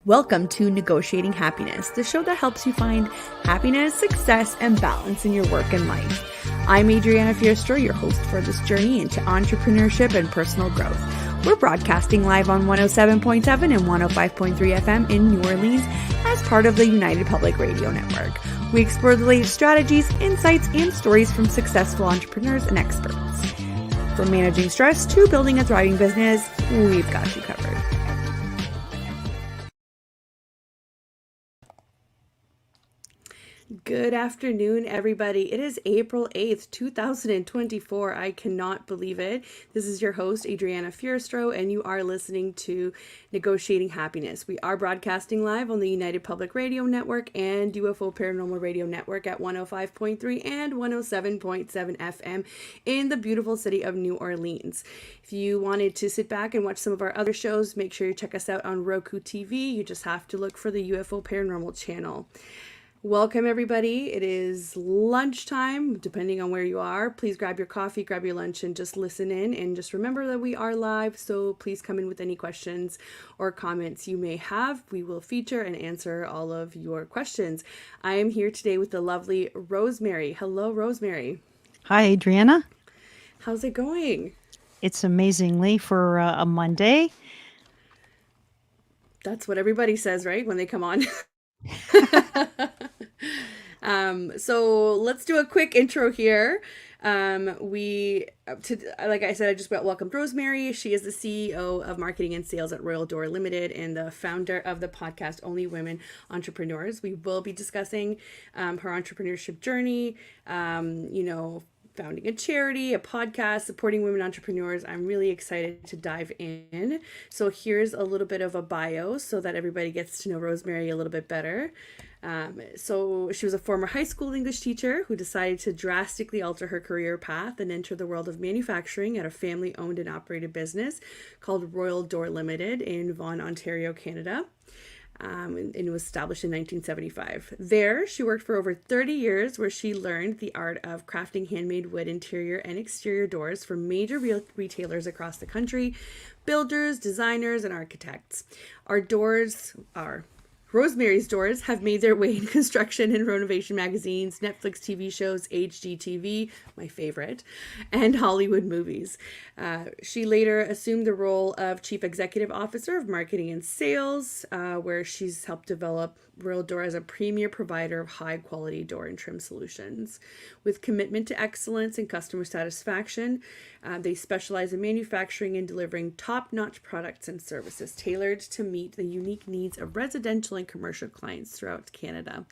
Welcome to Negotiating Happiness, the show that helps you find happiness, success, and balance in your work and life. I'm Adriana, your host for this journey into entrepreneurship and personal growth. We're broadcasting live on 107.7 and 105.3 FM in New Orleans as part of the United Public Radio Network. We explore the latest strategies, insights, and stories from successful entrepreneurs and experts. From managing stress to building a thriving business, we've got you covered. Good afternoon, everybody. It is April 8th, 2024. I cannot believe it. This is your host, Adriana Fierstro, and you are listening to Negotiating Happiness. We are broadcasting live on the United Public Radio Network and UFO Paranormal Radio Network at 105.3 and 107.7 FM in the beautiful city of New Orleans. If you wanted to sit back and watch some of our other shows, make sure you check us out on Roku TV. You just have to look for the UFO Paranormal channel. Welcome, everybody. It is lunchtime, depending on where you are. Please grab your coffee, grab your lunch, and just listen in. And just remember that we are live, so please come in with any questions or comments you may have. We will feature and answer all of your questions. I am here today with the lovely Rosemary. Hello, Rosemary. Hi, Adriana. How's it going? It's amazingly for a Monday. That's what everybody says, right? When they come on. So let's do a quick intro here. Like I said, I just welcomed Rosemary. She is the CEO of Marketing and Sales at Royal Door Ltd and the founder of the podcast Only Women Entrepreneurs. We will be discussing her entrepreneurship journey, founding a charity, a podcast, supporting women entrepreneurs. I'm really excited to dive in. So here's a little bit of a bio so that everybody gets to know Rosemary a little bit better. So she was a former high school English teacher who decided to drastically alter her career path and enter the world of manufacturing at a family-owned and operated business called Royal Door Ltd in Vaughan, Ontario, Canada. And it was established in 1975. There, she worked for over 30 years where she learned the art of crafting handmade wood interior and exterior doors for major retailers across the country, builders, designers, and architects. Rosemary's doors have made their way in construction and renovation magazines, Netflix TV shows, HGTV, my favorite, and Hollywood movies. She later assumed the role of Chief Executive Officer of Marketing and Sales, where she's helped develop Royal Door as a premier provider of high-quality door and trim solutions. With commitment to excellence and customer satisfaction, they specialize in manufacturing and delivering top-notch products and services tailored to meet the unique needs of residential and commercial clients throughout Canada.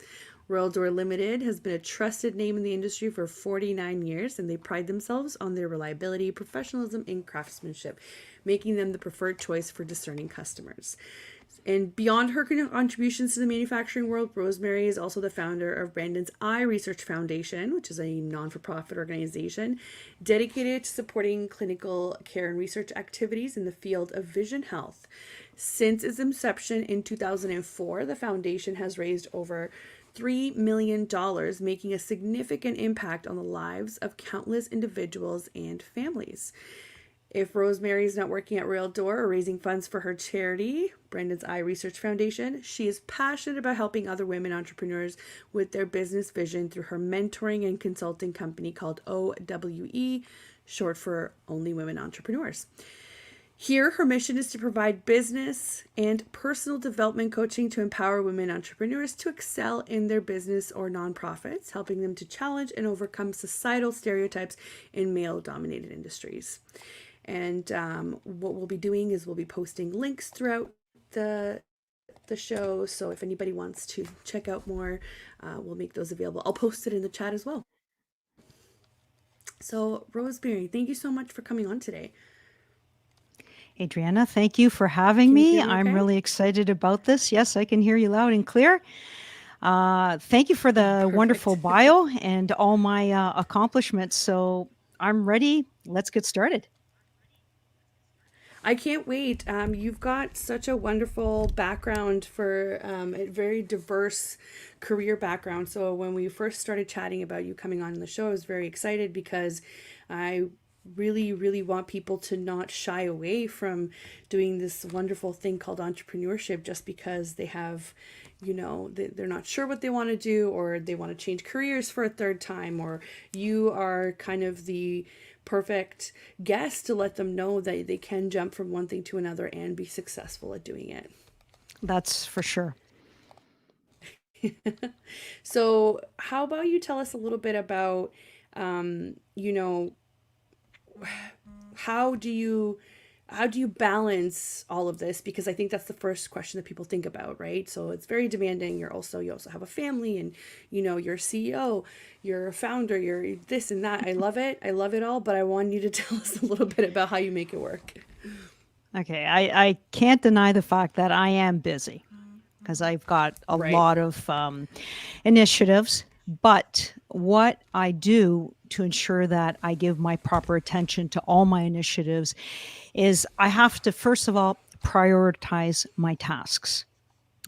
Royal Door Ltd has been a trusted name in the industry for 49 years, and they pride themselves on their reliability, professionalism, and craftsmanship, making them the preferred choice for discerning customers. And beyond her contributions to the manufacturing world, Rosemary is also the founder of Brandon's Eye Research Foundation, which is a non-for-profit organization dedicated to supporting clinical care and research activities in the field of vision health. Since its inception in 2004, the foundation has raised over $3 million, making a significant impact on the lives of countless individuals and families. If Rosemary is not working at Royal Door or raising funds for her charity, Brandon's Eye Research Foundation, she is passionate about helping other women entrepreneurs with their business vision through her mentoring and consulting company called OWE, short for Only Women Entrepreneurs. Here, her mission is to provide business and personal development coaching to empower women entrepreneurs to excel in their business or nonprofits, helping them to challenge and overcome societal stereotypes in male-dominated industries. And what we'll be doing is we'll be posting links throughout the show. So if anybody wants to check out more, we'll make those available. I'll post it in the chat as well. So Rosemary, thank you so much for coming on today. Adriana, thank you for having me. Hear me okay? I'm really excited about this. Yes, I can hear you loud and clear. Thank you for the Perfect. wonderful bio and all my accomplishments. So I'm ready. Let's get started. I can't wait. You've got such a wonderful background for a very diverse career background. So when we first started chatting about you coming on the show, I was very excited because I really, really want people to not shy away from doing this wonderful thing called entrepreneurship just because they have, they're not sure what they want to do, or they want to change careers for a third time, or you are kind of the perfect guest to let them know that they can jump from one thing to another and be successful at doing it. That's for sure. So, how about you tell us a little bit about, um, you know, how do you balance all of this? Because I think that's the first question that people think about, right? So it's very demanding. You also have a family, and you're a CEO, you're a founder, you're this and that. I love it. I love it all, but I want you to tell us a little bit about how you make it work. Okay, I can't deny the fact that I am busy because I've got a Right. lot of initiatives. But what I do to ensure that I give my proper attention to all my initiatives is I have to, first of all, prioritize my tasks.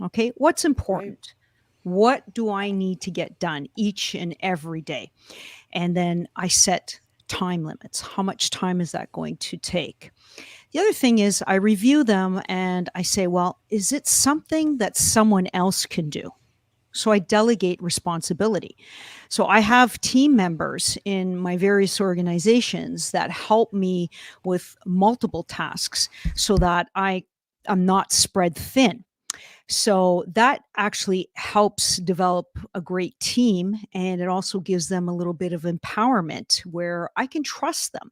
Okay, what's Right. important? What do I need to get done each and every day? And then I set time limits. How much time is that going to take? The other thing is I review them and I say, well, is it something that someone else can do? So I delegate responsibility. So I have team members in my various organizations that help me with multiple tasks so that am not spread thin. So that actually helps develop a great team, and it also gives them a little bit of empowerment where I can trust them.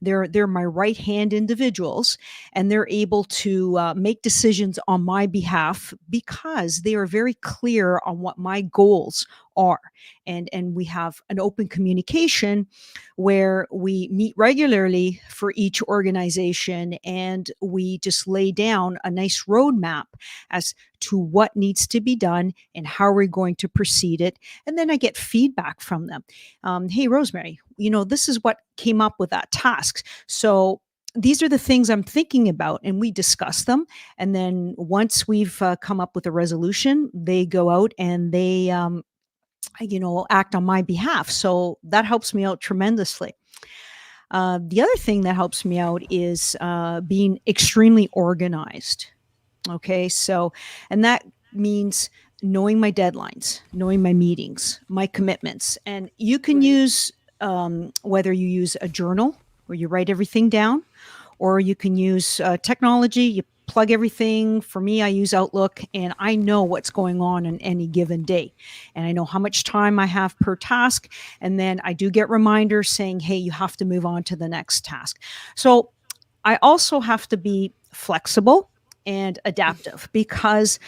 They're my right hand individuals, and they're able to make decisions on my behalf because they are very clear on what my goals are, and we have an open communication where we meet regularly for each organization, and we just lay down a nice roadmap as to what needs to be done and how we're going to proceed it. And then I get feedback from them. Hey, Rosemary, this is what came up with that task. So these are the things I'm thinking about, and we discuss them. And then once we've come up with a resolution, they go out and they, act on my behalf. So that helps me out tremendously. The other thing that helps me out is being extremely organized. Okay. So, and that means knowing my deadlines, knowing my meetings, my commitments. And you can Right. use, whether you use a journal where you write everything down, or you can use technology. You plug everything. For me, I use Outlook, and I know what's going on any given day. And I know how much time I have per task. And then I do get reminders saying, hey, you have to move on to the next task. So I also have to be flexible and adaptive because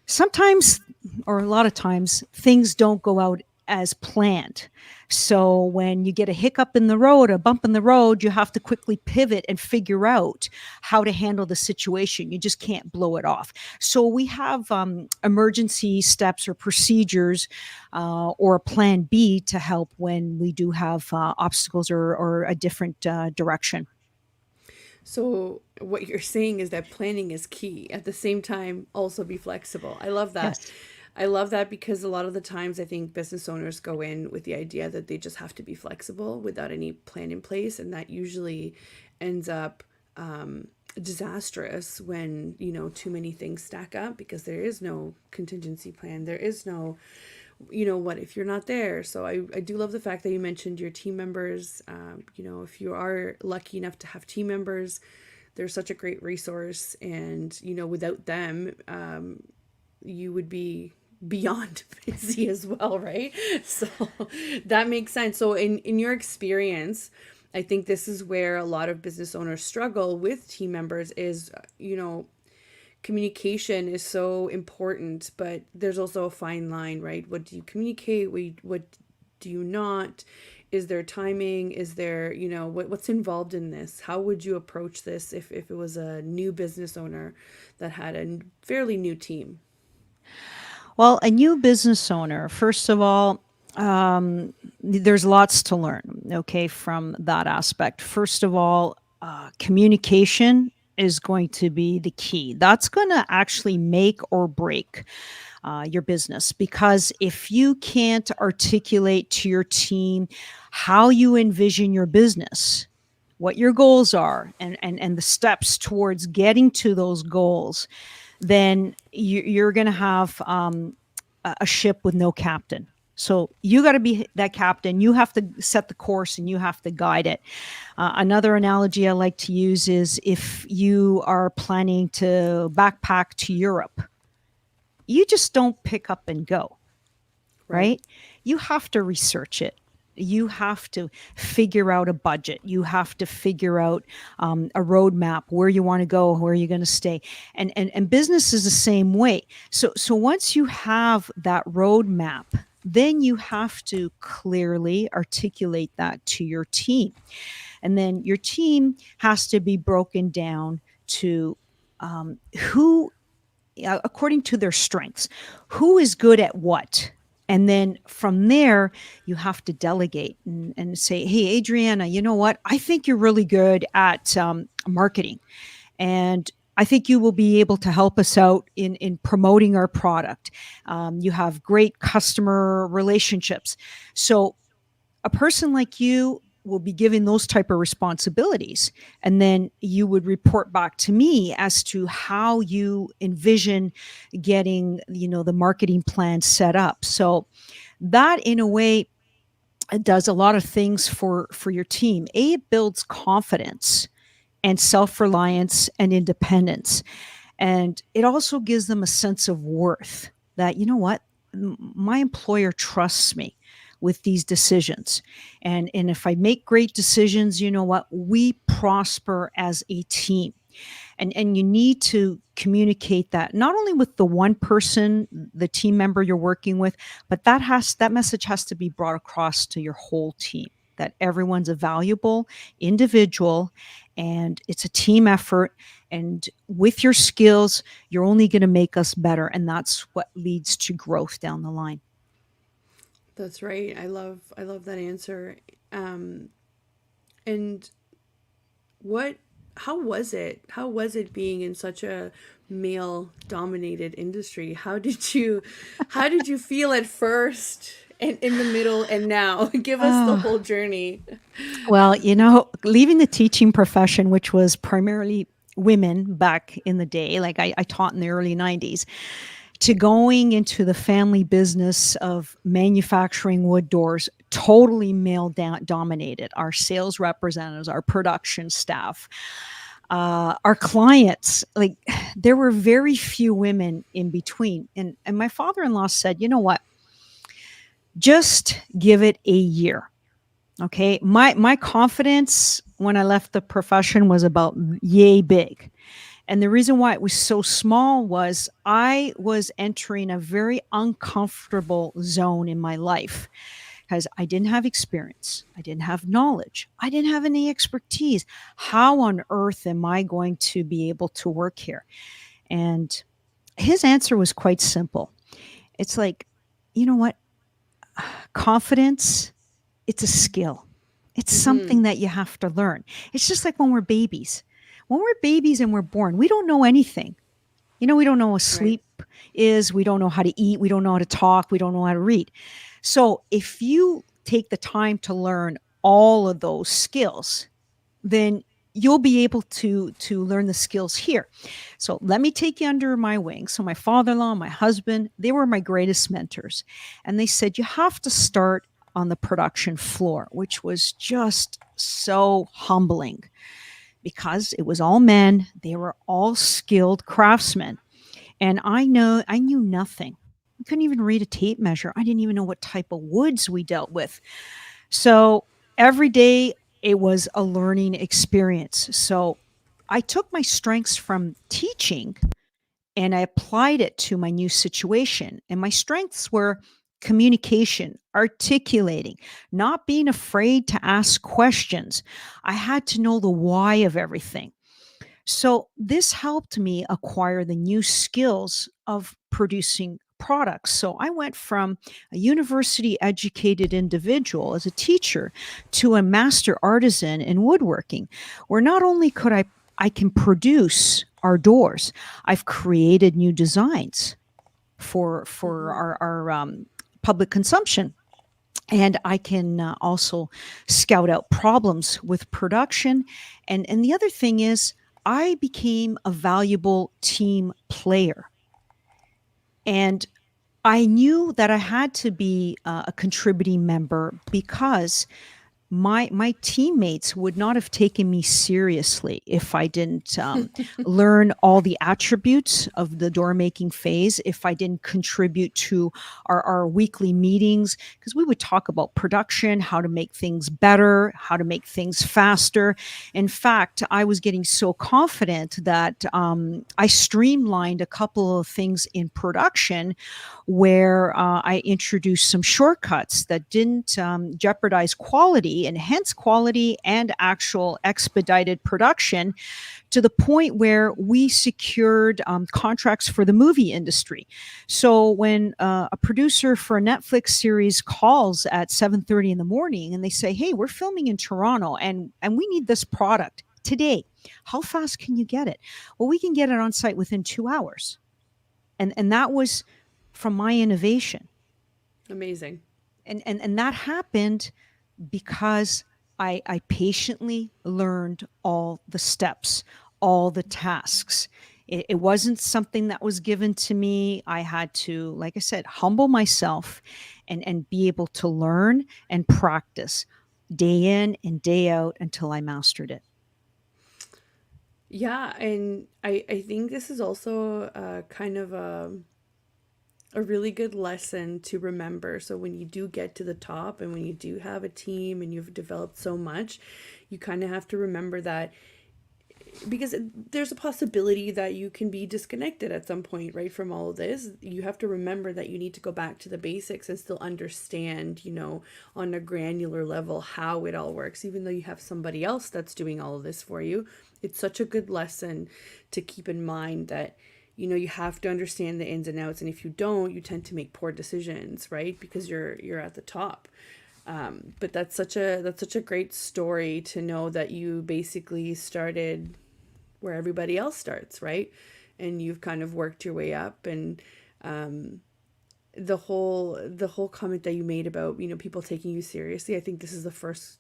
sometimes, or a lot of times, things don't go out as planned. So when you get a hiccup in the road, a bump in the road, you have to quickly pivot and figure out how to handle the situation. You just can't blow it off. So we have emergency steps or procedures or a plan B to help when we do have obstacles or a different direction. So what you're saying is that planning is key. At the same time, also be flexible. I love that. Yes. I love that because a lot of the times I think business owners go in with the idea that they just have to be flexible without any plan in place, and that usually ends up disastrous when too many things stack up because there is no contingency plan. There is no what if you're not there. So I do love the fact that you mentioned your team members. If you are lucky enough to have team members, they're such a great resource, and without them, you would be beyond busy as well, right? So that makes sense. So in your experience, I think this is where a lot of business owners struggle with team members is, communication is so important, but there's also a fine line, right? What do you communicate? What do you not? Is there timing? Is there, what's involved in this? How would you approach this if it was a new business owner that had a fairly new team? Well, a new business owner, first of all, there's lots to learn, okay, from that aspect. First of all, communication is going to be the key. That's going to actually make or break your business because if you can't articulate to your team how you envision your business, what your goals are, and the steps towards getting to those goals, then you're going to have a ship with no captain. So you got to be that captain. You have to set the course and you have to guide it. Another analogy I like to use is if you are planning to backpack to Europe, you just don't pick up and go, Right. right? You have to research it. You have to figure out a budget. You have to figure out a roadmap, where you want to go, where you're going to stay, and business is the same way. So once you have that roadmap, then you have to clearly articulate that to your team, and then your team has to be broken down to who, according to their strengths, who is good at what. And then from there, you have to delegate and say, hey, Adriana, you know what? I think you're really good at marketing. And I think you will be able to help us out in promoting our product. You have great customer relationships. So a person like you will be given those type of responsibilities, and then you would report back to me as to how you envision getting the marketing plan set up. So that, in a way, does a lot of things for your team. It builds confidence and self-reliance and independence, and it also gives them a sense of worth, that what, my employer trusts me with these decisions, and if I make great decisions, what, we prosper as a team. And you need to communicate that not only with the one person, the team member you're working with, but that message has to be brought across to your whole team, that everyone's a valuable individual and it's a team effort, and with your skills you're only going to make us better, and that's what leads to growth down the line. That's right. I love that answer. And what how was it? How was it being in such a male dominated industry? How did you feel at first and in the middle and now? Give us the Oh, whole journey. well, leaving the teaching profession, which was primarily women back in the day, like I taught in the early 90s, to going into the family business of manufacturing wood doors, totally male dominated. Our sales representatives, our production staff, our clients, like, there were very few women in between. And my father-in-law said, you know what, just give it a year. Okay. My confidence when I left the profession was about yay big. And the reason why it was so small was I was entering a very uncomfortable zone in my life, because I didn't have experience. I didn't have knowledge. I didn't have any expertise. How on earth am I going to be able to work here? And his answer was quite simple. It's like, you know what? Confidence, it's a skill. It's Mm-hmm. something that you have to learn. It's just like when we're babies. When we're babies and we're born, we don't know anything. We don't know what Right. sleep is. We don't know how to eat. We don't know how to talk. We don't know how to read. So if you take the time to learn all of those skills, then you'll be able to learn the skills here. So let me take you under my wing. So my father-in-law, my husband, they were my greatest mentors. And they said, you have to start on the production floor, which was just so humbling, because it was all men. They were all skilled craftsmen. And I knew nothing. I couldn't even read a tape measure. I didn't even know what type of woods we dealt with. So every day it was a learning experience. So I took my strengths from teaching and I applied it to my new situation. And my strengths were communication, articulating, not being afraid to ask questions. I had to know the why of everything. So this helped me acquire the new skills of producing products. So I went from a university educated individual as a teacher to a master artisan in woodworking, where not only I can produce our doors, I've created new designs for Mm-hmm. our public consumption. And I can also scout out problems with production. And the other thing is, I became a valuable team player. And I knew that I had to be a contributing member because my teammates would not have taken me seriously if I didn't learn all the attributes of the door making phase, if I didn't contribute to our weekly meetings, because we would talk about production, how to make things better, how to make things faster. In fact, I was getting so confident that I streamlined a couple of things in production where I introduced some shortcuts that didn't jeopardize quality, enhance quality and actual expedited production, to the point where we secured contracts for the movie industry. So when a producer for a Netflix series calls at 7:30 in the morning and they say, "Hey, we're filming in Toronto and we need this product today. How fast can you get it?" Well, we can get it on site within 2 hours. And that was from my innovation. Amazing. And that happened because I patiently learned all the steps, all the tasks. It wasn't something that was given to me. I had to, like I said, humble myself and be able to learn and practice day in and day out until I mastered it. Yeah, and I think this is also kind of a really good lesson to remember. So when you do get to the top and when you do have a team and you've developed so much, you kind of have to remember that, because there's a possibility that you can be disconnected at some point, right, from all of this. You have to remember that you need to go back to the basics and still understand, on a granular level how it all works, even though you have somebody else that's doing all of this for you. It's such a good lesson to keep in mind that you have to understand the ins and outs, and if you don't, you tend to make poor decisions, right, because you're at the top. But that's such a great story to know that you basically started where everybody else starts, right? And you've kind of worked your way up. And the whole comment that you made about people taking you seriously, I think this is the first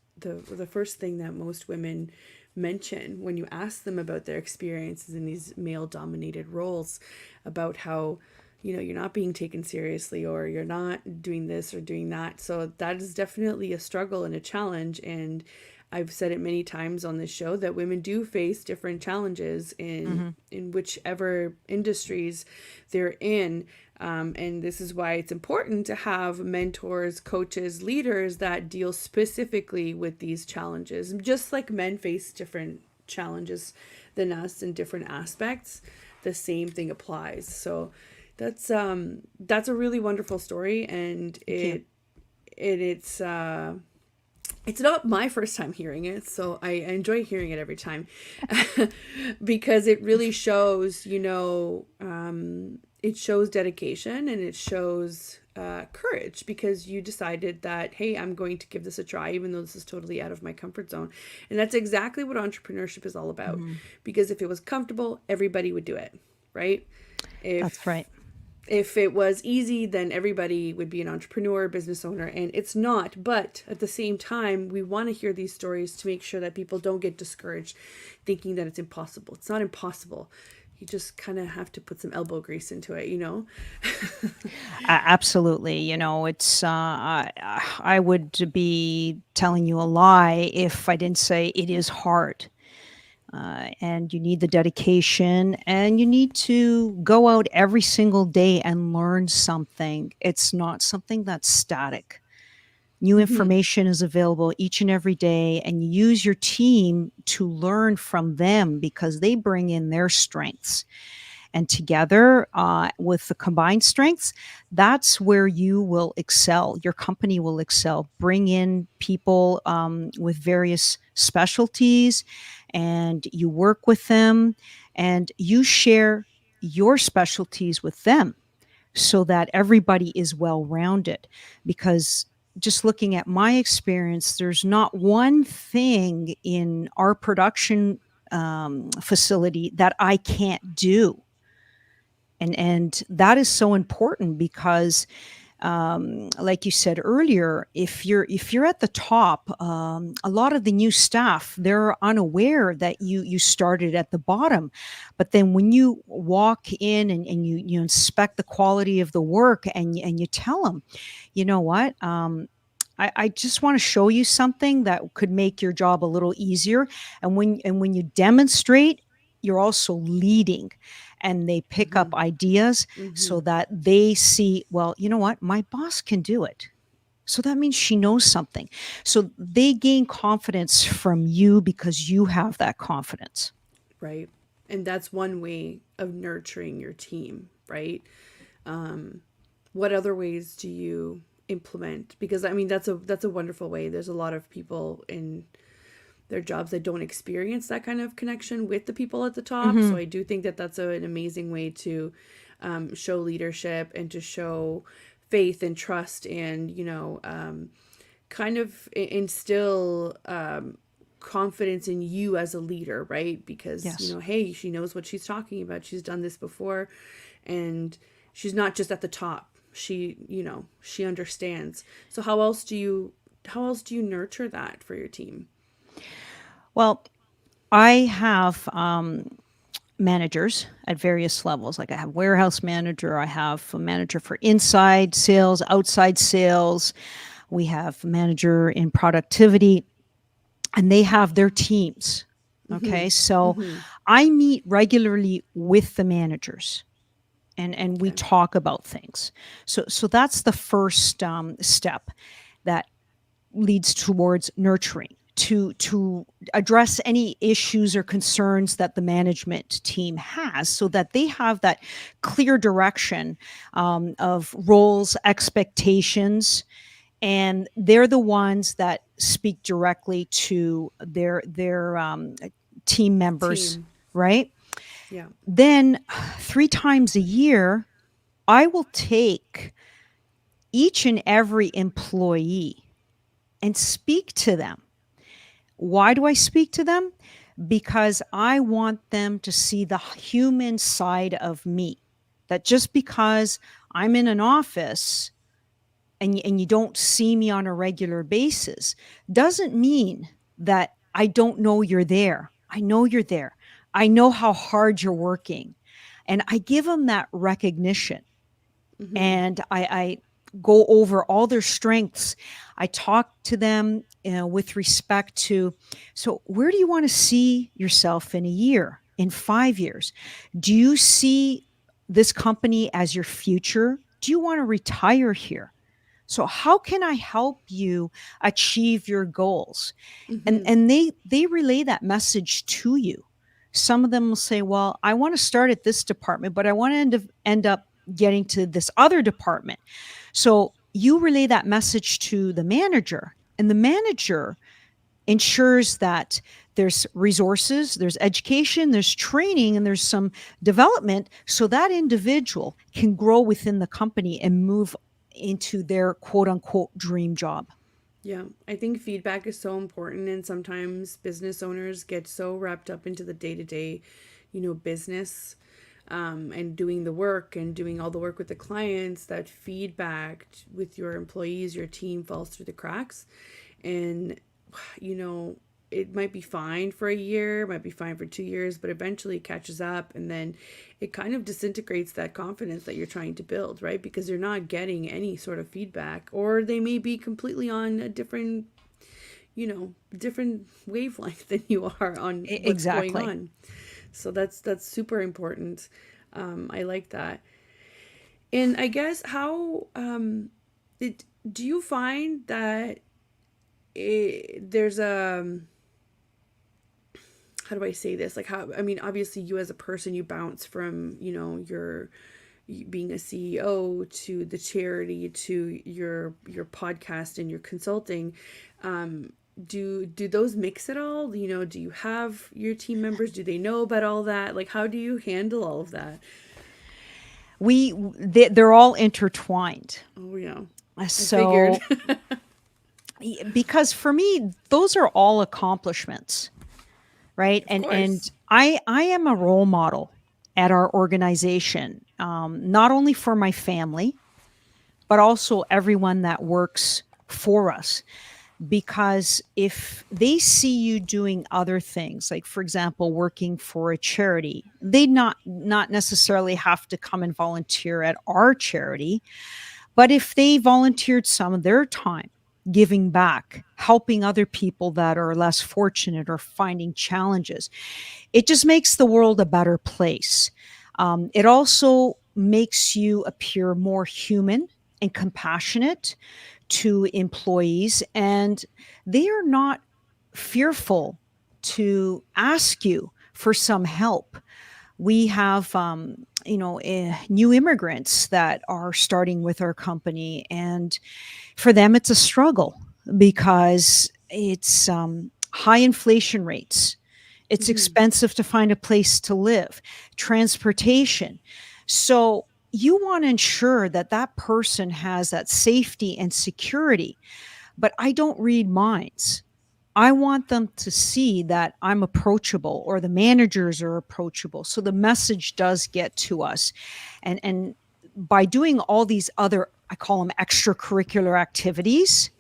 thing that most women mention when you ask them about their experiences in these male dominated roles, about how you're not being taken seriously, or you're not doing this or doing that. So that is definitely a struggle and a challenge. And I've said it many times on this show that women do face different challenges in Mm-hmm. in whichever industries they're in. And this is why it's important to have mentors, coaches, leaders that deal specifically with these challenges. Just like men face different challenges than us in different aspects, the same thing applies. So that's a really wonderful story, and Thank you. it's not my first time hearing it, so I enjoy hearing it every time, because it really shows, it shows dedication, and it shows courage, because you decided that, hey, I'm going to give this a try, even though this is totally out of my comfort zone. And that's exactly what entrepreneurship is all about. Mm-hmm. Because if it was comfortable, everybody would do it, right? That's If right. if it was easy, then everybody would be an entrepreneur, business owner, and it's not. But at the same time, we want to hear these stories to make sure that people don't get discouraged thinking that it's impossible. It's not impossible. You just kind of have to put some elbow grease into it. Absolutely. I would be telling you a lie if I didn't say it is hard. And you need the dedication, and you need to go out every single day and learn something. It's not something that's static. New Hmm. information is available each and every day, and you use your team to learn from them because they bring in their strengths. And together, with the combined strengths, that's where you will excel. Your company will excel. Bring in people with various specialties, and you work with them, and you share your specialties with them so that everybody is well rounded. Because just looking at my experience, there's not one thing in our production facility that I can't do. And that is so important because like you said earlier, if you're at the top, a lot of the new staff, they're unaware that you started at the bottom. But then when you walk in and you inspect the quality of the work, and you tell them, you know what, I just want to show you something that could make your job a little easier. And when you demonstrate, you're also leading, and they pick Mm-hmm. up ideas Mm-hmm. so that they see, well, you know what, my boss can do it. So that means she knows something. So they gain confidence from you because you have that confidence. Right. And that's one way of nurturing your team, right? Um, what other ways do you implement? Because I mean that's a wonderful way. There's a lot of people in their jobs that don't experience that kind of connection with the people at the top. So Hmm. I do think that that's an amazing way to show leadership and to show faith and trust and kind of instill confidence in you as a leader, right? Because Yes. hey, she knows what she's talking about. She's done this before, and she's not just at the top. She understands. So how else do you nurture that for your team? Well, I have managers at various levels. Like I have warehouse manager, I have a manager for inside sales, outside sales. We have a manager in productivity, and they have their teams. Mm-hmm. Okay, so Mm-hmm. I meet regularly with the managers, and we Okay. talk about things. So that's the first step that leads towards nurturing, to address any issues or concerns that the management team has, so that they have that clear direction of roles, expectations, and they're the ones that speak directly to their team members, Team. right? Yeah. Then 3 times a year, I will take each and every employee and speak to them. Why do I speak to them? Because I want them to see the human side of me. That just because I'm in an office and you don't see me on a regular basis doesn't mean that I don't know you're there. I know you're there. I know how hard you're working. And I give them that recognition, Mm-hmm. and I go over all their strengths. I talk to them with respect to, so where do you want to see yourself in a year, in 5 years? Do you see this company as your future? Do you want to retire here? So how can I help you achieve your goals? and Mm-hmm. and they relay that message to you. Some of them will say, well, I want to start at this department, but I want to end up getting to this other department. So you relay that message to the manager, and the manager ensures that there's resources, there's education, there's training, and there's some development, so that individual can grow within the company and move into their quote unquote dream job. Yeah, I think feedback is so important, and sometimes business owners get so wrapped up into the day to day, business, and doing the work and doing all the work with the clients that feedback with your employees, your team falls through the cracks. And, you know, it might be fine for a year, might be fine for 2 years, but eventually it catches up, and then it kind of disintegrates that confidence that you're trying to build, right? Because you're not getting any sort of feedback, or they may be completely on a different wavelength than you are on what's going Exactly. on. So that's super important. I like that. And I guess how it do you find that there's a how do I say this? Like how I mean, obviously you as a person, you bounce from your being a CEO to the charity to your podcast and your consulting. Do those mix at all? Do you have your team members? Do they know about all that? Like, how do you handle all of that? They're all intertwined. Oh yeah, I figured. So because for me, those are all accomplishments, right? Of And course. I am a role model at our organization, not only for my family, but also everyone that works for us. Because if they see you doing other things, like for example working for a charity, they not necessarily have to come and volunteer at our charity, but if they volunteered some of their time giving back, helping other people that are less fortunate or finding challenges, it just makes the world a better place. It also makes you appear more human and compassionate to employees, and they are not fearful to ask you for some help. We have, new immigrants that are starting with our company, and for them, it's a struggle because it's high inflation rates. It's Mm-hmm. expensive to find a place to live, transportation. So you want to ensure that that person has that safety and security. But I don't read minds. I want them to see that I'm approachable or the managers are approachable. So the message does get to us. And by doing all these other, I call them extracurricular activities,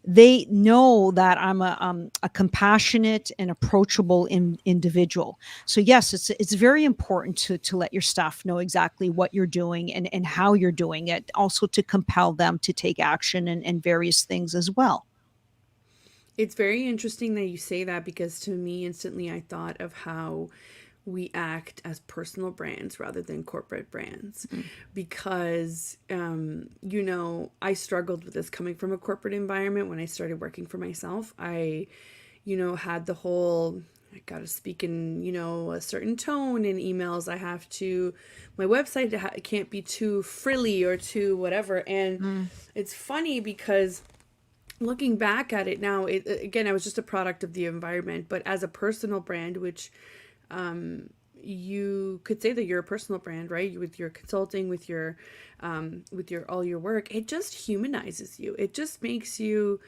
they know that I'm a compassionate and approachable individual. So yes, it's very important to let your staff know exactly what you're doing and how you're doing it, also to compel them to take action and various things as well. It's very interesting that you say that because to me, instantly, I thought of how we act as personal brands rather than corporate brands. Mm. Because, I struggled with this coming from a corporate environment when I started working for myself. I, had the whole, I got to speak in, a certain tone in emails. I have to, my website can't be too frilly or too whatever. And Mm. it's funny because looking back at it now, again, I was just a product of the environment, but as a personal brand, which you could say that you're a personal brand, right? With your consulting, with your all your work, it just humanizes you. It just makes you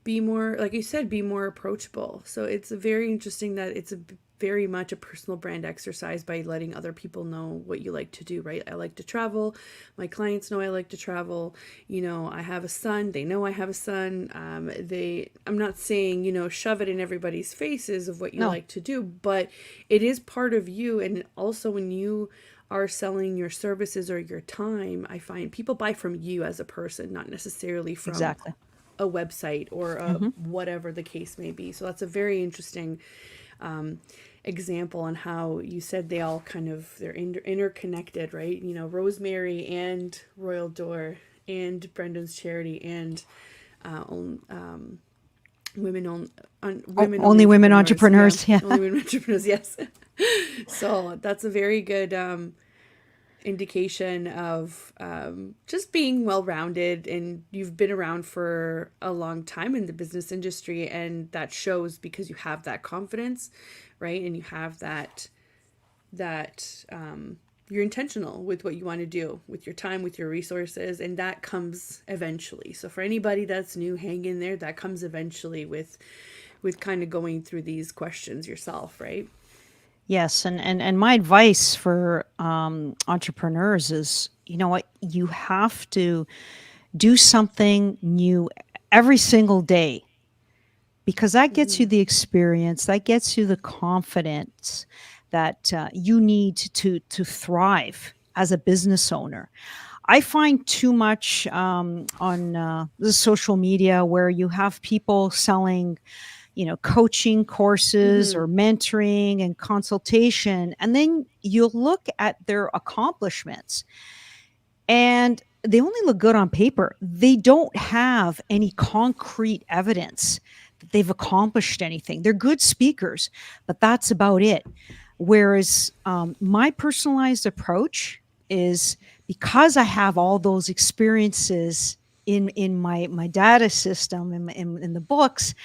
be more, like you said, be more approachable. So it's very interesting that it's very much a personal brand exercise by letting other people know what you like to do, right? I like to travel. My clients know I like to travel. I have a son. They know I have a son. I'm not saying, shove it in everybody's faces of what you No, like to do, but it is part of you. And also when you are selling your services or your time, I find people buy from you as a person, not necessarily from exactly. a website or Hmm. whatever the case may be. So that's a very interesting example on how you said they all kind of they're interconnected, right? Rosemary and Royal Door and Brendan's charity and women on women only Only women entrepreneurs. Yeah, entrepreneurs. Yeah. only women entrepreneurs. Yes. So that's a very good indication of just being well rounded, and you've been around for a long time in the business industry, and that shows because you have that confidence, right? And you have that you're intentional with what you want to do with your time, with your resources, and that comes eventually. So for anybody that's new, hang in there. That comes eventually with kind of going through these questions yourself, right? Yes, and my advice for entrepreneurs is, you know what, you have to do something new every single day, because that gets you Mm-hmm. the experience, that gets you the confidence that you need to thrive as a business owner. I find too much on the social media where you have people selling, coaching courses Mm-hmm. or mentoring and consultation. And then you'll look at their accomplishments and they only look good on paper. They don't have any concrete evidence that they've accomplished anything. They're good speakers, but that's about it. Whereas my personalized approach is, because I have all those experiences in my data system in the books,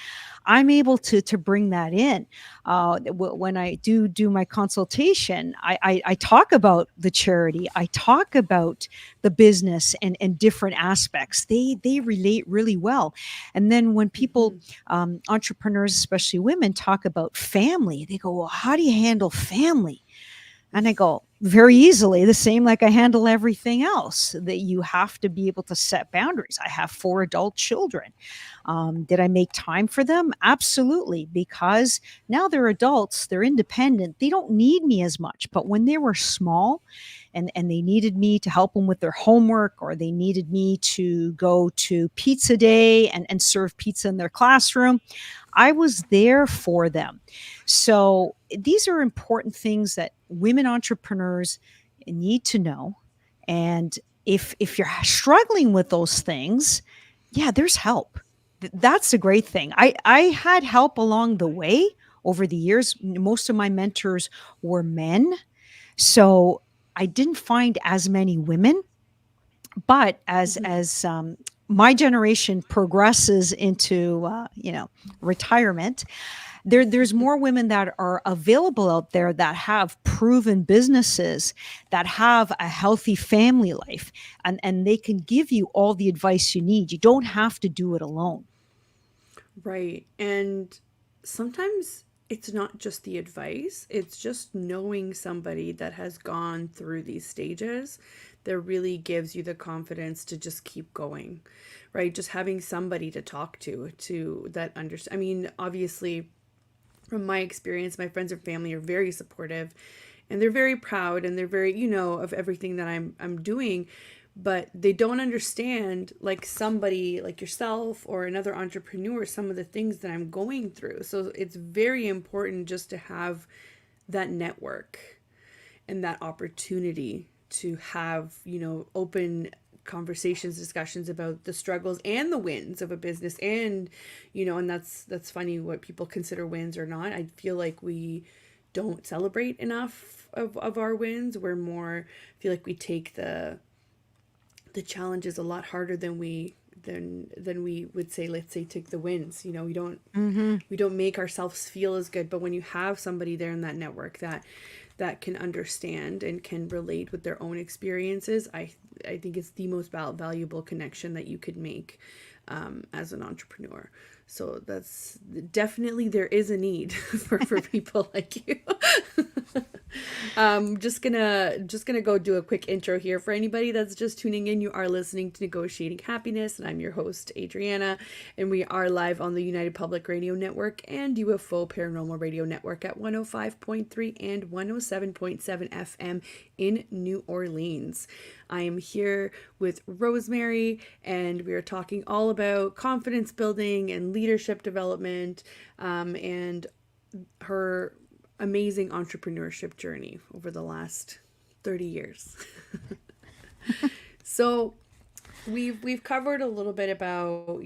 I'm able to bring that in. When I do my consultation, I talk about the charity, I talk about the business and different aspects. They relate really well. And then when people, Mm-hmm. entrepreneurs, especially women, talk about family, they go, "Well, how do you handle family?" And I go, very easily, the same like I handle everything else, that you have to be able to set boundaries. I have 4 adult children. Did I make time for them? Absolutely, because now they're adults, they're independent, they don't need me as much. But when they were small, and they needed me to help them with their homework, or they needed me to go to pizza day and serve pizza in their classroom, I was there for them. So these are important things that women entrepreneurs need to know. And if you're struggling with those things, yeah, there's help. That's a great thing. I had help along the way over the years. Most of my mentors were men, so I didn't find as many women. But Mhm. as my generation progresses into retirement, there's more women that are available out there that have proven businesses, that have a healthy family life, and they can give you all the advice you need. You don't have to do it alone. Right. And sometimes it's not just the advice, it's just knowing somebody that has gone through these stages that really gives you the confidence to just keep going. Right? Just having somebody to talk to that understand. I mean, obviously, from my experience, my friends and family are very supportive and they're very proud and they're very, of everything that I'm doing, but they don't understand, like somebody like yourself or another entrepreneur, some of the things that I'm going through. So it's very important just to have that network and that opportunity to have, open conversations, discussions about the struggles and the wins of a business. And and that's funny what people consider wins or not. I feel like we don't celebrate enough of our wins. We're more, feel like we take the challenges a lot harder than we would say, let's say, take the wins. Hmm. We don't make ourselves feel as good. But when you have somebody there in that network that can understand and can relate with their own experiences, I think it's the most valuable connection that you could make as an entrepreneur. So that's definitely, there is a need for people like you. Just gonna go do a quick intro here for anybody that's just tuning in. You are listening to Negotiating Happiness, and I'm your host Adriana, and we are live on the United Public Radio Network and UFO Paranormal Radio Network at 105.3 and 107.7 FM in New Orleans. I am here with Rosemary, and we are talking all about confidence building and leadership development, and her amazing entrepreneurship journey over the last 30 years. So we've covered a little bit about,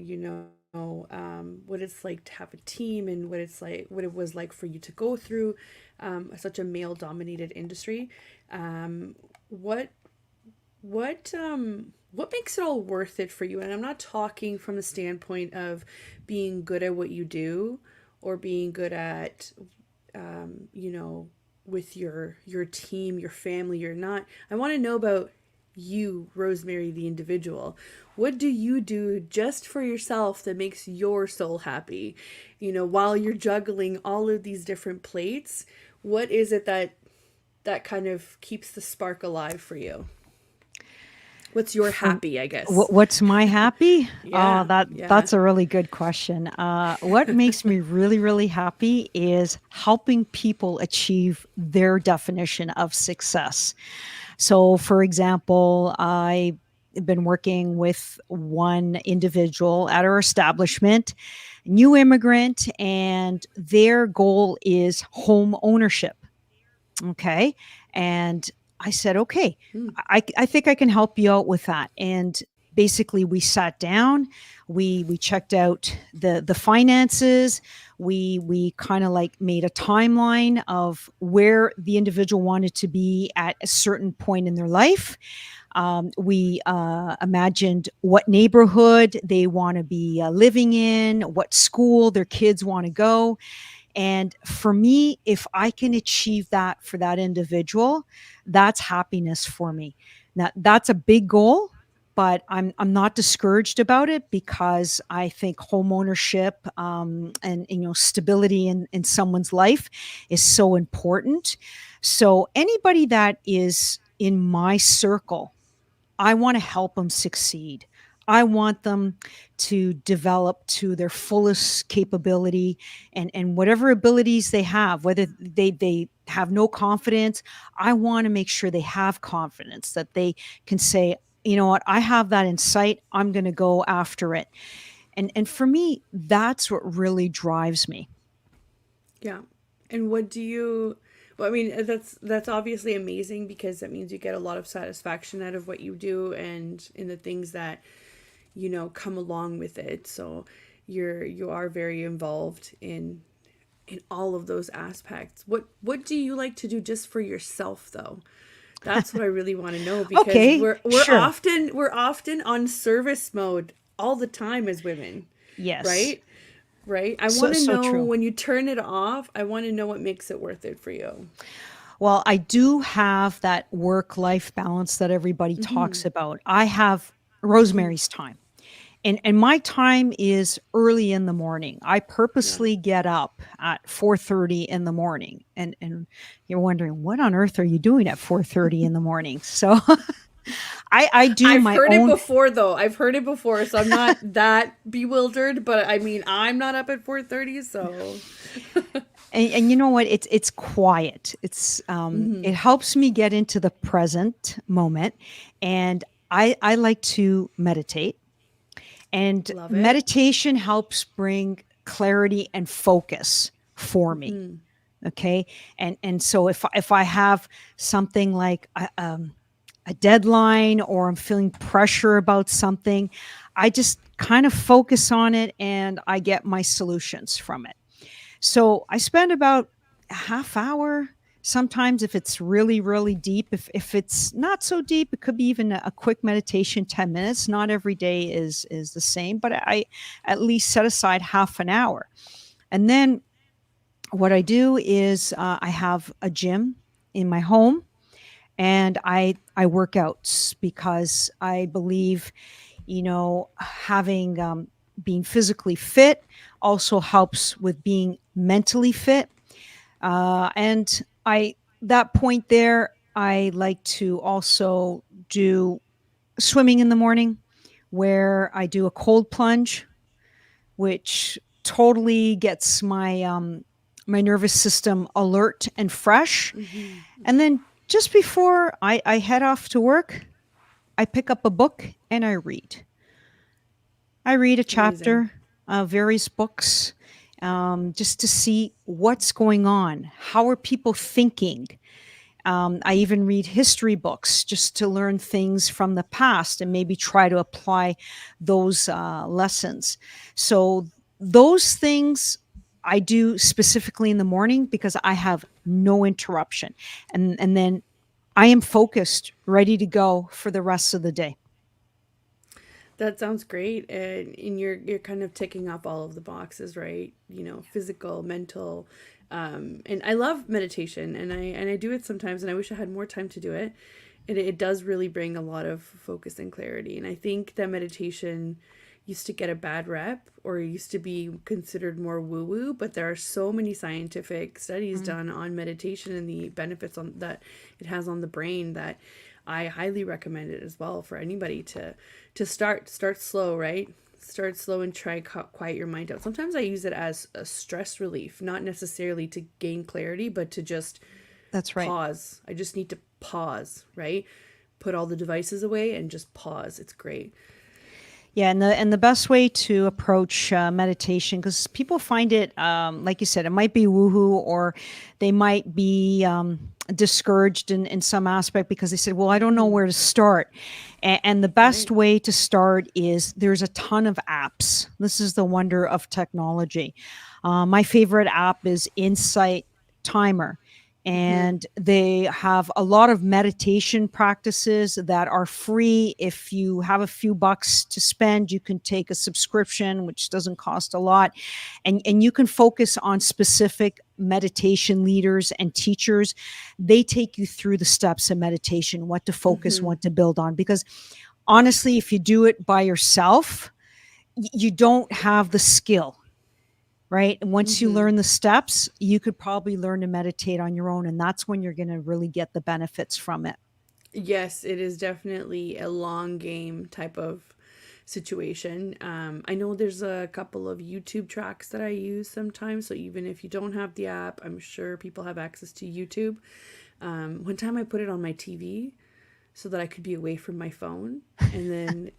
what it's like to have a team and what it was like for you to go through such a male dominated industry. Um, what what makes it all worth it for you? And I'm not talking from the standpoint of being good at what you do or being good at um, you know, with your team, your family. You're not. I want to know about you, Rosemary, the individual. What do you do just for yourself that makes your soul happy? While you're juggling all of these different plates, what is it that kind of keeps the spark alive for you? What's your For happy, I guess? what's my happy? Yeah, yeah. That's a really good question. What makes me really, really happy is helping people achieve their definition of success. So, for example, I've been working with one individual at our establishment, new immigrant, and their goal is home ownership. Okay. And I said, okay, Hmm. I think I can help you out with that. And basically we sat down, we checked out the finances, we kind of like made a timeline of where the individual wanted to be at a certain point in their life. We imagined what neighborhood they want to be living in, what school their kids want to go. And for me, if I can achieve that for that individual, that's happiness for me. Now, that's a big goal. but I'm not discouraged about it because I think home ownership, and stability in someone's life is so important. So anybody that is in my circle, I want to help them succeed. I want them to develop to their fullest capability, and whatever abilities they have, whether they have no confidence, I want to make sure they have confidence that they can say, you know what, I have that in sight. I'm going to go after it. And for me, that's what really drives me. Yeah. And what do you well, I mean, that's obviously amazing because that means you get a lot of satisfaction out of what you do and in the things that, come along with it. So you are very involved in all of those aspects. What do you like to do just for yourself though? That's what I really want to know because Okay, sure. we're often on service mode all the time as women, Yes. right? Right? I So want to so know true. when you turn it off, I want to know what makes it worth it for you. Well, I do have that work life balance that everybody talks Mhm. about. I have Mhm. Rosemary's time. And my time is early in the morning. I Yeah. purposely get up at 4:30 in the morning. And you're wondering, what on earth are you doing at 4:30 in the morning? So I do I've my heard it own. before though. I've heard it before, so I'm not that bewildered, but I mean, I'm not up at 4:30, so And you know what? It's quiet. It mhm. helps me get into the present moment, and I like to meditate. And Love it. meditation helps bring clarity and focus for me. Mhm. Okay. And so if I have something like a deadline, or I'm feeling pressure about something, I just kind of focus on it and I get my solutions from it. So I spend about a half hour. Sometimes if it's really, really deep, if it's not so deep, it could be even a quick meditation, 10 minutes. Not every day is the same, but I at least set aside half an hour. And then what I do is, I have a gym in my home, and I work out because I believe, having, being physically fit also helps with being mentally fit. And I that point there, I like to also do swimming in the morning, where I do a cold plunge, which totally gets my nervous system alert and fresh. Mhm. And then just before I head off to work, I pick up a book and I read. I read a Amazing. chapter of various books, just to see what's going on. How are people thinking? I even read history books just to learn things from the past and maybe try to apply those lessons. So, those things I do specifically in the morning because I have no interruption. And then I am focused, ready to go for the rest of the day. That sounds great, and you're kind of ticking off all of the boxes, right? Physical, mental, and I love meditation, and I do it sometimes, and I wish I had more time to do it. It does really bring a lot of focus and clarity, and I think that meditation used to get a bad rep or used to be considered more woo woo, but there are so many scientific studies Mm. done on meditation and the benefits that it has on the brain that I highly recommend it as well for anybody to start slow, right? Start slow and try quiet your mind out. Sometimes I use it as a stress relief, not necessarily to gain clarity, but to just That's right. pause. I just need to pause, right? Put all the devices away and just pause. It's great. Yeah, and the best way to approach meditation, because people find it, like you said, it might be woohoo, or they might be discouraged in some aspect because they said, "Well, I don't know Mm-hmm. where to start." And the best Right. way to start is, there's a ton of apps. This is the wonder of technology. My favorite app is Insight Timer. Mm-hmm. And they have a lot of meditation practices that are free. If you have a few bucks to spend, you can take a subscription, which doesn't cost a lot. And you can focus on specific meditation leaders and teachers. They take you through the steps of meditation, what to focus, Mm-hmm. what to build on. Because Honestly, if you do it by yourself, you don't have the skill, right? And once you Mm-hmm. learn the steps, you could probably learn to meditate on your own. And that's when you're going to really get the benefits from it. Yes, it is definitely a long game type of situation. I know there's a couple of YouTube tracks that I use sometimes. So even if you don't have the app, I'm sure people have access to YouTube. One time I put it on my TV so that I could be away from my phone. And then,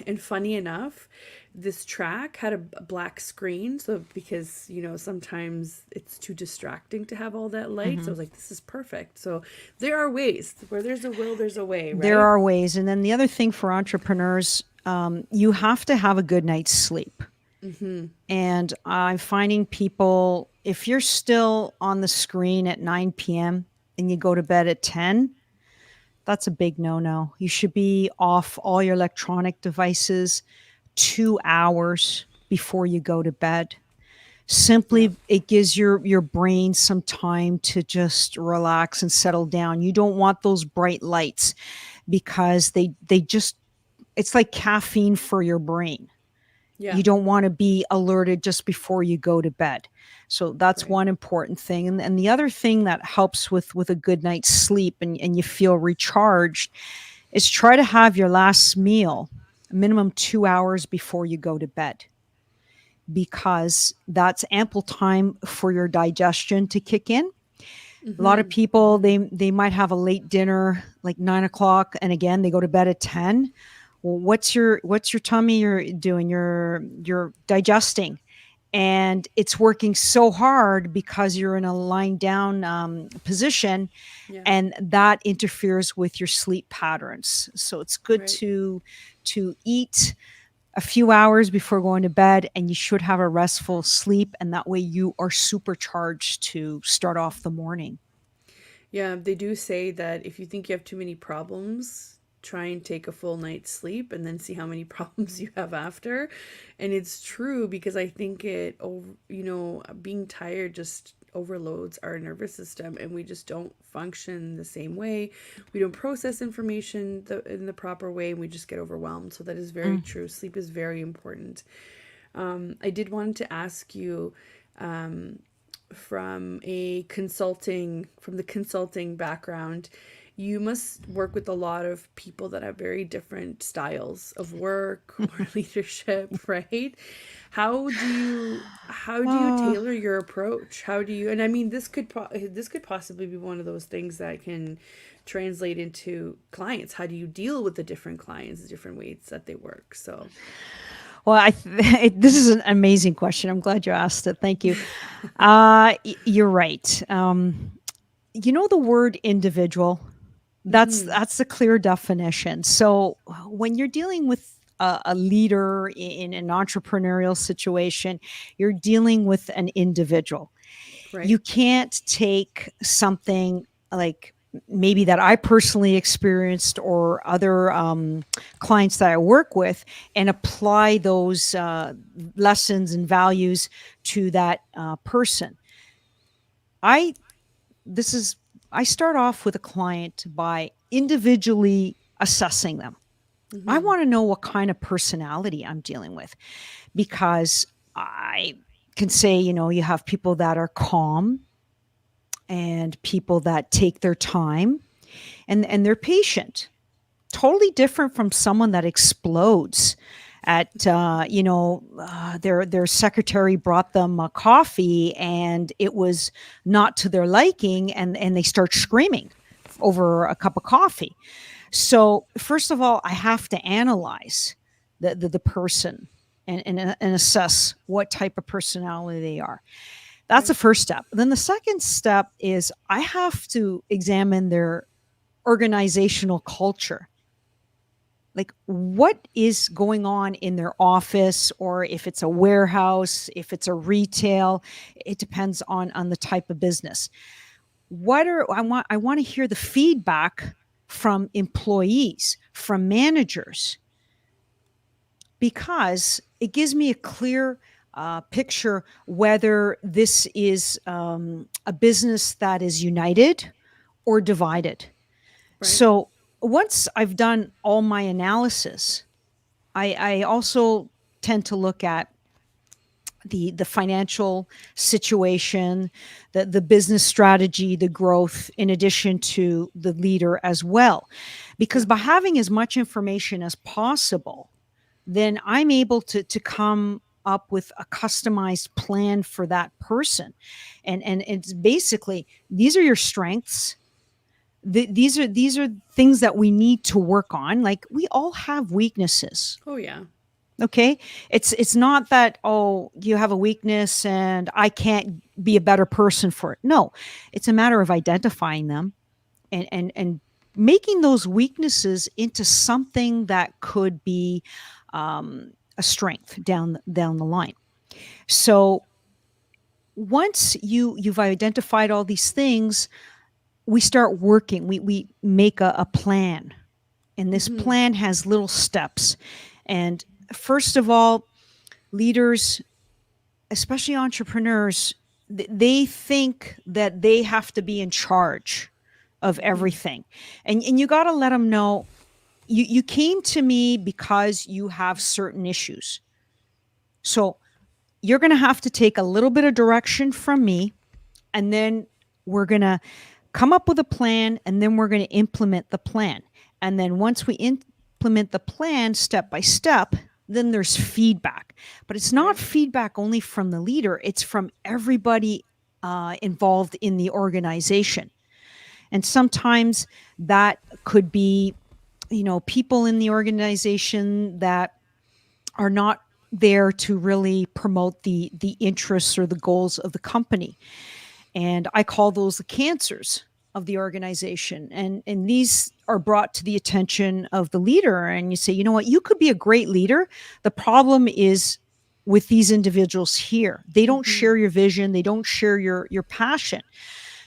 and funny enough, this track had a black screen. So, because, sometimes it's too distracting to have all that light. So I Mhm. was like, this is perfect. So there are ways where there's a will, there's a way, There right? are ways. And then the other thing for entrepreneurs, you have to have a good night's sleep. Mm-hmm. And I'm finding people, if you're still on the screen at 9 p.m. and you go to bed at 10, that's a big no no. You should be off all your electronic devices 2 hours before you go to bed. Yep. Simply, it gives your brain some time to just relax and settle down. You don't want those bright lights because they just, it's like caffeine for your brain. Yeah. You don't want to be alerted just before you go to bed. So that's Right. one important thing. And the other thing that helps with a good night's sleep and you feel recharged is try to have your last meal minimum 2 hours before you go to bed, because that's ample time for your digestion to kick in. A lot of Mm-hmm. people, Mm-hmm. they might have a late dinner like 9 o'clock, and again they go to bed at 10. Well, what's your tummy you're doing? You're digesting, and it's working so hard because you're in a lying down position, Yeah. and that interferes with your sleep patterns. So it's good Right. to eat a few hours before going to bed, and you should have a restful sleep, and that way you are supercharged to start off the morning. Yeah, they do say that if you think you have too many problems, try and take a full night's sleep and then see how many problems you have after. And it's true because I think being tired just overloads our nervous system and we just don't function the same way. We don't process information in the proper way and we just get overwhelmed. So that is very Mm. true. Sleep is very important. I did want to ask you, um, from the consulting background, you must work with a lot of people that have very different styles of work or leadership, right? How do you Uh, tailor your approach? How do you, and I mean, this could possibly be one of those things that can translate into clients. How do you deal with the different clients, the different ways that they work? So well, this is an amazing question. I'm glad you asked it. Thank you. You're right. You know the word individual. mm-hmm. That's the clear definition. So when you're dealing with a leader in an entrepreneurial situation, you're dealing with an individual. Right. You can't take something like maybe that I personally experienced or other clients that I work with and apply those lessons and values to that person. I this is I start off with a client by individually assessing them. I Mm-hmm. want to know what kind of personality I'm dealing with, because I can say, you have people that are calm and people that take their time and they're patient. Totally different from someone that explodes at their secretary brought them a coffee and it was not to their liking, and they start screaming over a cup of coffee. So first of all, I have to analyze the person and assess what type of personality they are. That's the Right. first step. Then the second step is I have to examine their organizational culture. Like, what is going on in their office, or if it's a warehouse, if it's a retail, it depends on the type of business. What are I want to hear the feedback from employees, from managers, because it gives me a clear picture whether this is a business that is united or divided. Right. So once I've done all my analysis, I also tend to look at the financial situation, the business strategy, the growth, in addition to the leader as well. Because Yeah. by having as much information as possible, then I'm able to come up with a customized plan for that person. And it's basically, these are your strengths. These are things that we need to work on. Like, we all have weaknesses. Oh yeah. Okay. It's not that, oh, you have a weakness and I can't be a better person for it. No, it's a matter of identifying them and making those weaknesses into something that could be a strength down the line. So once you've identified all these things, we start working. We make a plan, and this Mm-hmm. plan has little steps. And first of all, leaders, especially entrepreneurs, they think that they have to be in charge of Mm-hmm. everything. And you got to let them know, you came to me because you have certain issues. So you're going to have to take a little bit of direction from me, and then we're going to come up with a plan, and then we're going to implement the plan. And then once we implement the plan step by step, then there's feedback. But it's not Right. feedback only from the leader, it's from everybody involved in the organization. And sometimes that could be, people in the organization that are not there to really promote the interests or the goals of the company. And I call those the cancers of the organization. And these are brought to the attention of the leader. And you say, you know what, you could be a great leader. The problem is with these individuals here. They don't Mm-hmm. share your vision, they don't share your passion.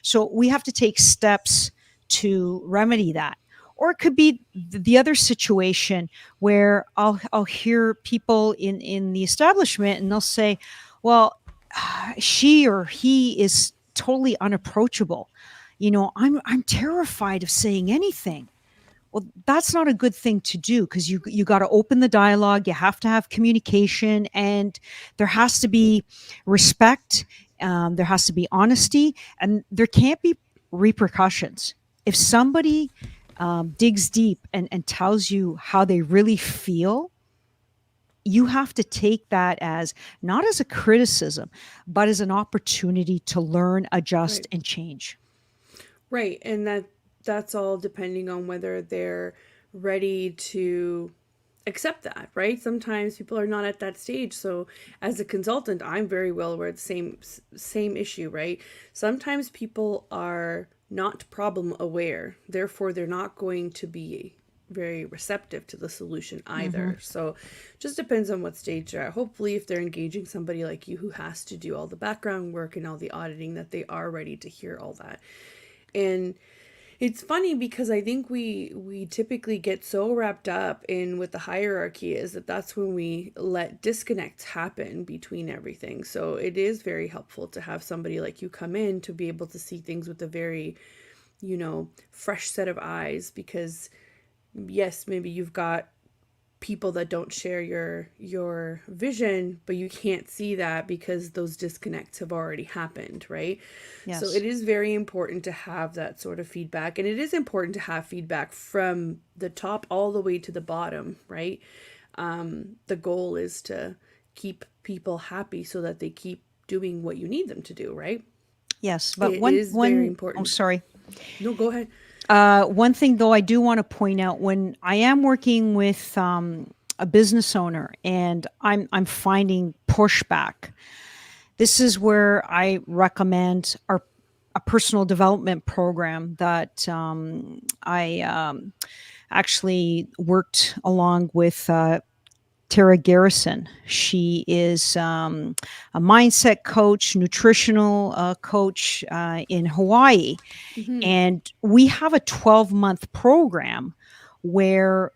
So we have to take steps to remedy that. Or it could be the other situation where I'll hear people in the establishment, and they'll say, well, she or he is totally unapproachable. I'm terrified of saying anything. Well, that's not a good thing to do, because you got to open the dialogue. You have to have communication, and there has to be respect. There has to be honesty, and there can't be repercussions. If somebody digs deep and tells you how they really feel, you have to take that as not as a criticism, but as an opportunity to learn, adjust, Right. and change. Right. And that's all depending on whether they're ready to accept that, right? Sometimes people are not at that stage. So as a consultant, I'm very well aware of the same issue, right? Sometimes people are not problem aware. Therefore, they're not going to be very receptive to the solution Hmm. either. So just depends on what stage they're at. Hopefully, if they're engaging somebody like you who has to do all the background work and all the auditing, that they are ready to hear all that. And it's funny because I think we typically get so wrapped up in what the hierarchy is that that's when we let disconnects happen between everything. So it is very helpful to have somebody like you come in to be able to see things with a very, fresh set of eyes, because yes, maybe you've got people that don't share your vision, but you can't see that because those disconnects have already happened, right? So Yes. it is very important to have that sort of feedback, and it is important to have feedback from the top all the way to the bottom, right? The goal is to keep people happy so that they keep doing what you need them to do, right? Yes. But It one is very one oh, important. sorry. No, go ahead. One thing though, I do want to point out, when I am working with a business owner and I'm finding pushback, this is where I recommend a personal development program that I actually worked along with Tara Garrison. She is a mindset coach, nutritional coach in Hawaii. Mm-hmm. And we have a 12-month program where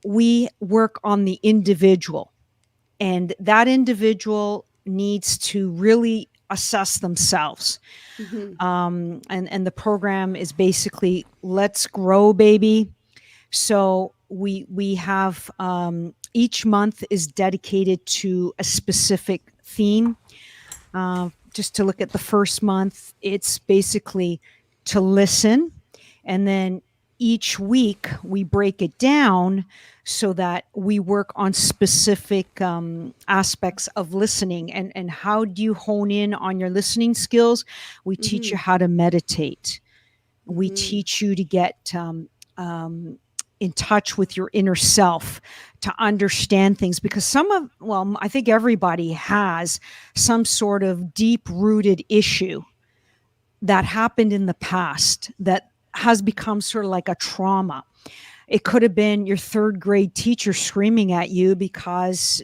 we work on the individual, and that individual needs to really assess themselves. Mm-hmm. And the program is basically, let's grow, baby. So we have each month is dedicated to a specific theme. Just to look at the first month, it's basically to listen. And then each week we break it down so that we work on specific aspects of listening. And how do you hone in on your listening skills? We teach you Mm-hmm. how to meditate. We Mm-hmm. teach you to get in touch with your inner self, to understand things, because I think everybody has some sort of deep rooted issue that happened in the past that has become sort of like a trauma. It could have been your third grade teacher screaming at you because,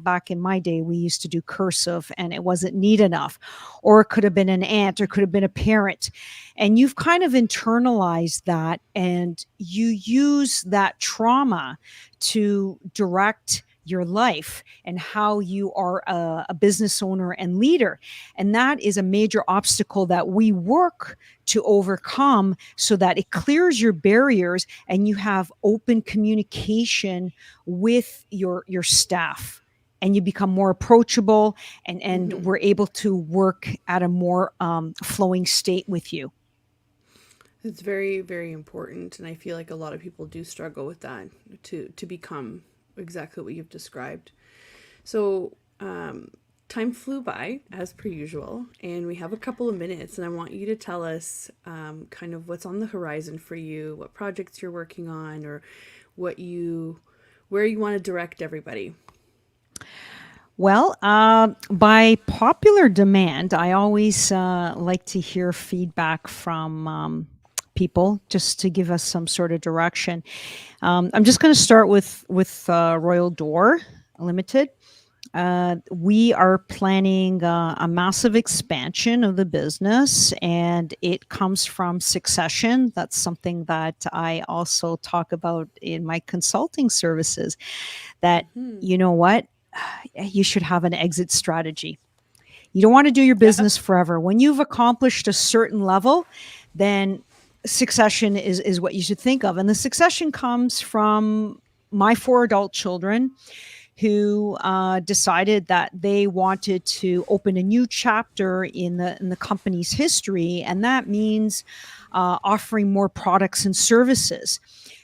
back in my day, we used to do cursive and it wasn't neat enough. Or it could have been an aunt, or it could have been a parent. And you've kind of internalized that, and you use that trauma to direct your life and how you are a business owner and leader. And that is a major obstacle that we work to overcome so that it clears your barriers and you have open communication with your staff, and you become more approachable, and Mm-hmm. we're able to work at a more flowing state with you. It's very, very important, and I feel like a lot of people do struggle with that to become exactly what you've described. So, time flew by as per usual, and we have a couple of minutes, and I want you to tell us kind of what's on the horizon for you, what projects you're working on, or where you want to direct everybody. Well, by popular demand, I always like to hear feedback from people just to give us some sort of direction. I'm just going to start with Royal Door Limited. We are planning a massive expansion of the business, and it comes from succession. That's something that I also talk about in my consulting services. That, Mm-hmm. you know what, you should have an exit strategy. You don't want to do your Yep. business forever. When you've accomplished a certain level, then succession is what you should think of. And the succession comes from my four adult children who decided that they wanted to open a new chapter in the company's history, and that means offering more products and services.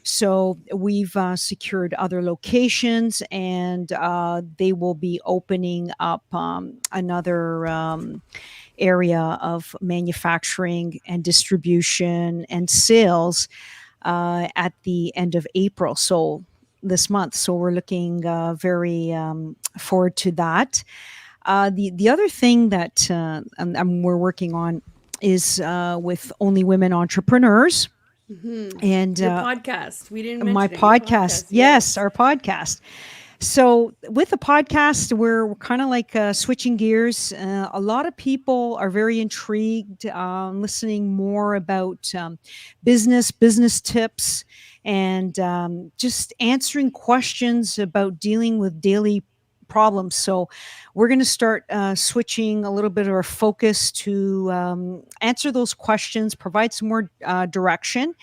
So we've secured other locations, and they will be opening up another area of manufacturing and distribution and sales at the end of April. So this month. So we're looking very forward to that. The other thing that we're working on is with Only Women Entrepreneurs. Mm-hmm. And Your podcast. We didn't my mention it. Your podcast, podcast. yes, Yes. our podcast. So with the podcast, we're kind of like switching gears. A lot of people are very intrigued, listening more about business tips, and just answering questions about dealing with daily problems. So we're going to start switching a little bit of our focus to answer those questions, provide some more direction,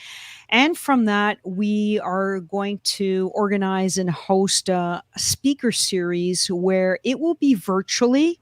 and from that, we are going to organize and host a speaker series where it will be virtually,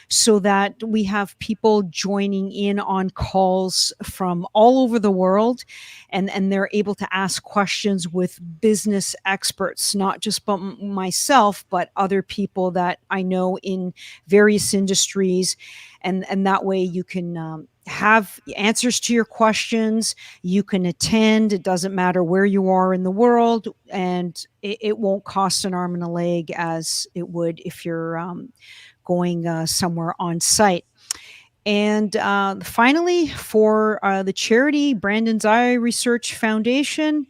so that we have people joining in on calls from all over the world, and they're able to ask questions with business experts, not just but myself, but other people that I know in various industries. And that way you can have answers to your questions. You can attend. It doesn't matter where you are in the world, and it won't cost an arm and a leg as it would if you're going somewhere on site. And finally, for the charity Brandon's Eye Research Foundation,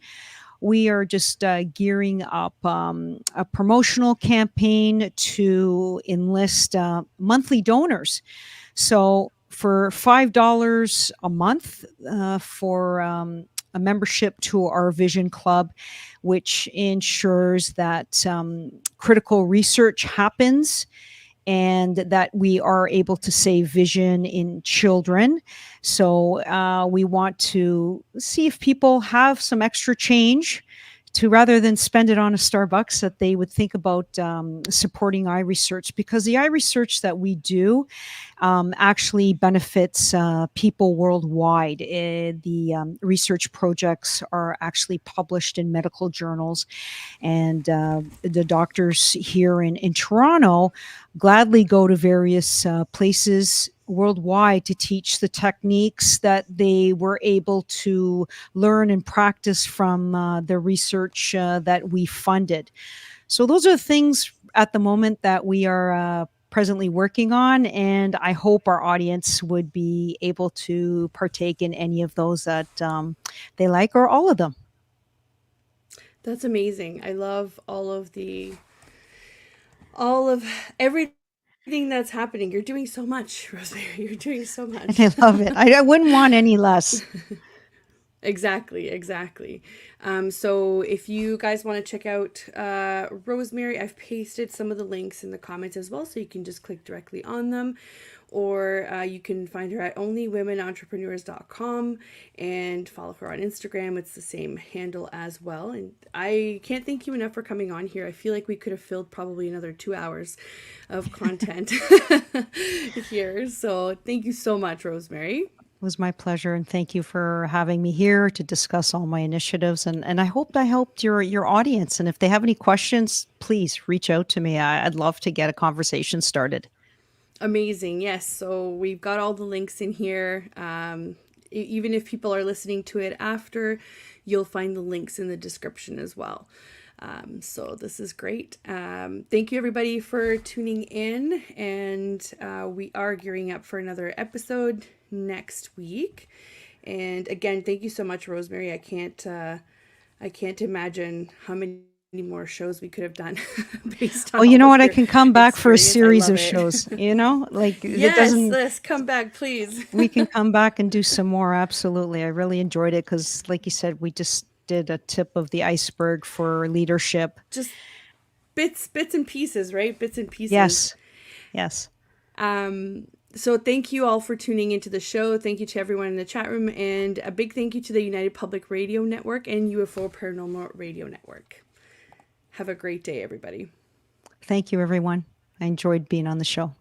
we are just gearing up a promotional campaign to enlist monthly donors. So for $5 a month for a membership to our Vision Club, which ensures that critical research happens and that we are able to save vision in children. So we want to see if people have some extra change to, rather than spend it on a Starbucks, that they would think about supporting eye research, because the eye research that we do actually benefits people worldwide. The research projects are actually published in medical journals, and the doctors here in Toronto gladly go to various places worldwide to teach the techniques that they were able to learn and practice from the research that we funded. So those are things at the moment that we are presently working on, and I hope our audience would be able to partake in any of those that they like, or all of them. That's amazing. I love all of everything that's happening. You're doing so much, Rosemary. You're doing so And much. I love it. I wouldn't want any less. Exactly, exactly. So if you guys want to check out Rosemary, I've pasted some of the links in the comments as well, so you can just click directly on them. Or you can find her at onlywomenentrepreneurs.com and follow her on Instagram. It's the same handle as well. And I can't thank you enough for coming on here. I feel like we could have filled probably another 2 hours of content here. So thank you so much, Rosemary. It was my pleasure, and thank you for having me here to discuss all my initiatives. And I hope I helped your audience. And if they have any questions, please reach out to me. I'd love to get a conversation started. Amazing. Yes. So we've got all the links in here. Even if people are listening to it after, you'll find the links in the description as well. So this is great. Thank you everybody for tuning in, and we are gearing up for another episode next week. And again, thank you so much, Rosemary. I can't imagine how many more shows we could have done based on Well, you know what? I your can come back for a experience. I series love of it. shows, like it Yes, doesn't, let's come back, please. we can come back and do some more. Absolutely. I really enjoyed it because, like you said, we just did a tip of the iceberg for leadership. Just bits and pieces, right? Bits and pieces. Yes. Yes. So thank you all for tuning into the show. Thank you to everyone in the chat room, and a big thank you to the United Public Radio Network and UFO Paranormal Radio Network. Have a great day, everybody. Thank you, everyone. I enjoyed being on the show.